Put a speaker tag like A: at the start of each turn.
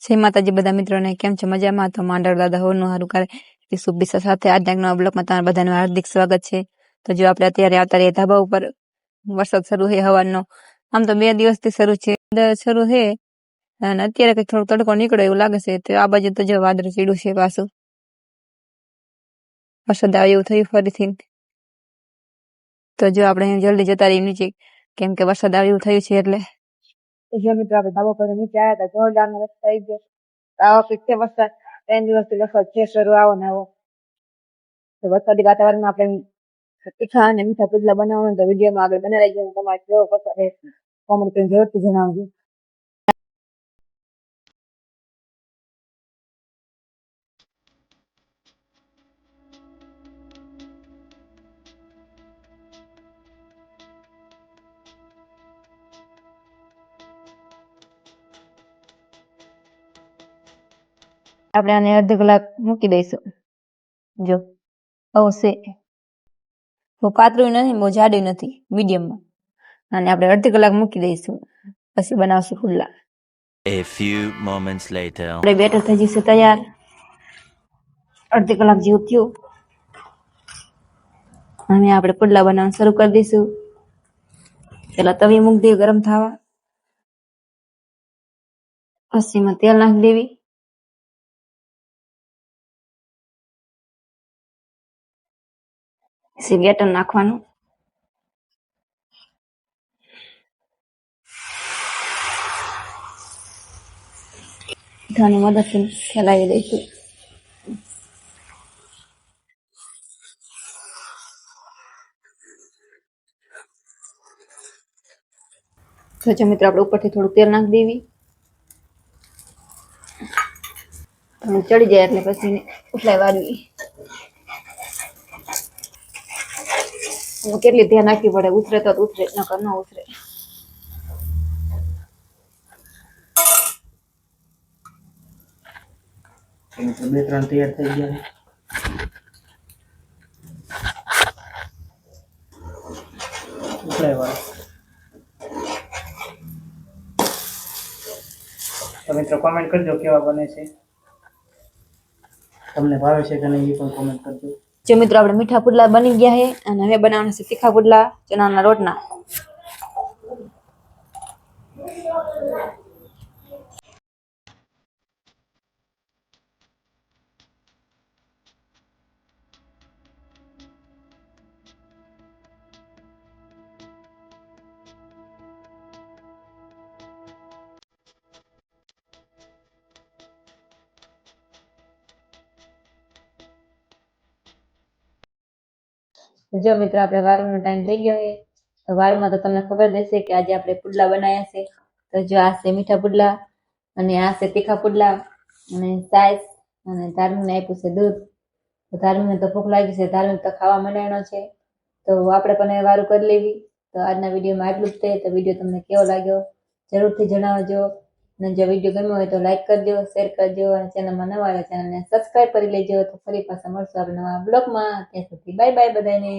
A: જય માતાજી બધા મિત્રોને કેમ છે મજામાં? તો માંડળ દાદા હોનું હારું કરે શુભ દિશા સાથે આજના નવા બ્લોગમાં તમારા બધાનું હાર્દિક સ્વાગત છે। તો જો આપણે અત્યારે આવતા રહીએ ધાબા ઉપર, વરસાદ શરૂ છે હવાનો, આમ તો 2 દિવસથી શરૂ છે અને અત્યારે કઈ થોડો તડકો નીકળે એવું લાગે છે। તો આ બાજુ તો જો વાદળ ચીડું છે, પાછું વરસાદ આવે એવું થયું ફરીથી। તો જો આપણે જલ્દી જતા રહીએ નીચે, કેમ કે વરસાદ આવે એવું થયું છે એટલે। જો મિત્રો આપણે ધાબા પર નીચે આવ્યા હતા, જોરદાર વરસાદ આવી ગયો। આવા પીછે વરસાદ 3 દિવસથી વરસાદ છે શરૂ આવો ને આવો। તો વરસાદી વાતાવરણમાં આપણે તીખા અને મીઠા પુડલા બનાવવાનું તો વિડીયોમાં આગળ બને રહેજો। તમારે કેવો પસંદ છે કોમેન્ટ કરીને જરૂરથી જણાવજો। આપણે આને અડધી કલાક મૂકી દઈશું। જો આવશે, બહુ પાતળું નથી, બહુ જાડું નથી, મીડિયમમાં। અને આપણે અડધી કલાક મૂકી દઈશું, પછી બનાવશું પુડલા।
B: A few moments later.
A: આપણે બેટર થઈ જશે તૈયાર। અડધી કલાક જેવું થયું, હવે આપણે પુડલા બનાવવાનું શરૂ કરી દઈશું। પેલા તવી મૂકી દેવી ગરમ થવા, પછી એમાં તેલ નાખી દેવી, પછી બેટર નાખવાનું, ધાની મદદથી ફેલાવી દઈશું। તો જો મિત્રો આપણે ઉપરથી થોડું તેલ નાખી દેવી, થોડું ચડી જાય એટલે પછી ઉઠલાઈ વાળવી। કેટલી ધ્યાન રાખવી પડે, ઉતરે તો ઉતરે, નકર ન ઉતરે।
C: બે ત્રણ તૈયાર થઈ ગયા ઉકળાઈવાળા। તો મિત્રો કોમેન્ટ કરજો કેવા બને છે, તમને ભાવે છે કે નહીં એ પણ કોમેન્ટ કરજો।
A: જો મિત્રો આપણે મીઠા પુડલા બની ગયા છે અને હવે બનાવવાના છે તીખા પુડલા ચણાના લોટના। જો મિત્રો આપણે વાળવાનો ટાઈમ થઈ ગયો છે, તો વાળમાં તો તમને ખબર રહેશે કે આજે આપણે પુડલા બનાવ્યા છે। તો જો આ છે મીઠા પુડલા અને આ છે તીખા પુડલા અને સાઈઝ અને ધાર્મિકને આપ્યું છે દૂધ। તો ધાર્મિકને તો ભૂખ લાગી છે, ધાર્મિક તો ખાવા માંડવાનો છે, તો આપણે પણ વારું કરી લેવી। તો આજના વિડીયોમાં આટલું જ છે। તો વિડીયો તમને કેવો લાગ્યો જરૂરથી જણાવજો, અને જો વિડીયો ગમ્યો હોય તો લાઈક કરજો, શેર કરજો, અને ચેનલમાં નવા હોય ચેનલને સબસ્ક્રાઇબ કરી લેજો। તો ફરી પાછા મળશું આપણે નવા બ્લોગમાં, ત્યાં સુધી બાય બાય બધાને।